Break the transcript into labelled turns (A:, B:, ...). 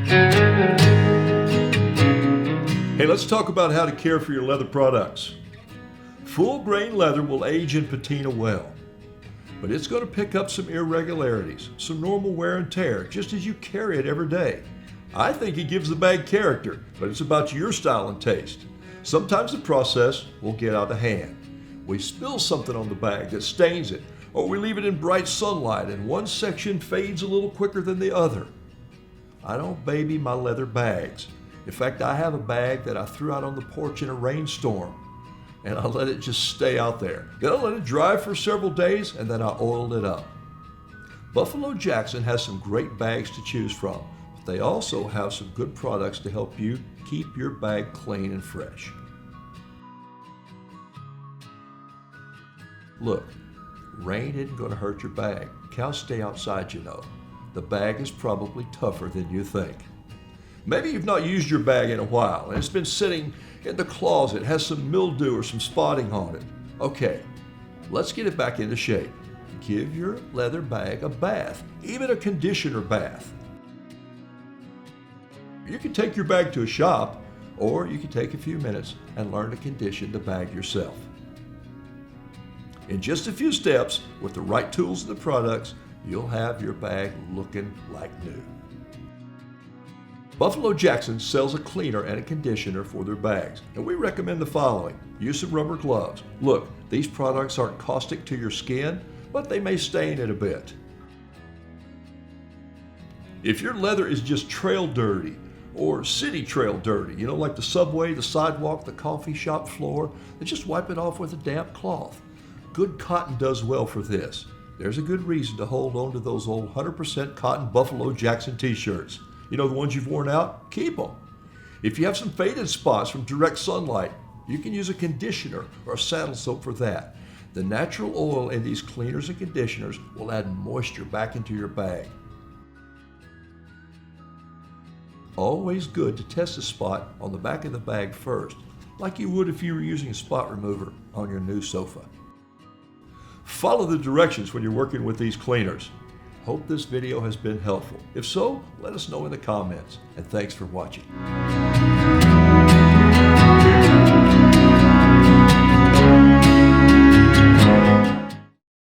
A: Hey, let's talk about how to care for your leather products. Full grain leather will age in patina well, but it's going to pick up some irregularities, some normal wear and tear, just as you carry it every day. I think it gives the bag character, but it's about your style and taste. Sometimes the process will get out of hand. We spill something on the bag that stains it, or we leave it in bright sunlight and one section fades a little quicker than the other. I don't baby my leather bags. In fact, I have a bag that I threw out on the porch in a rainstorm, and I let it just stay out there. Then I let it dry for several days, and then I oiled it up. Buffalo Jackson has some great bags to choose from, but they also have some good products to help you keep your bag clean and fresh. Look, rain isn't going to hurt your bag. Cows stay outside, you know. The bag is probably tougher than you think. Maybe you've not used your bag in a while and it's been sitting in the closet, has some mildew or some spotting on it. Okay, let's get it back into shape. Give your leather bag a bath, even a conditioner bath. You can take your bag to a shop, or you can take a few minutes and learn to condition the bag yourself. In just a few steps, with the right tools and the products, you'll have your bag looking like new. Buffalo Jackson sells a cleaner and a conditioner for their bags, and we recommend the following. Use of rubber gloves. Look, these products aren't caustic to your skin, but they may stain it a bit. If your leather is just trail dirty, or city trail dirty, like the subway, the sidewalk, the coffee shop floor, then just wipe it off with a damp cloth. Good cotton does well for this. There's a good reason to hold on to those old 100% cotton Buffalo Jackson t-shirts. The ones you've worn out? Keep them. If you have some faded spots from direct sunlight, you can use a conditioner or a saddle soap for that. The natural oil in these cleaners and conditioners will add moisture back into your bag. Always good to test a spot on the back of the bag first, like you would if you were using a spot remover on your new sofa. Follow the directions when you're working with these cleaners. Hope this video has been helpful. If so, let us know in the comments, and thanks for watching.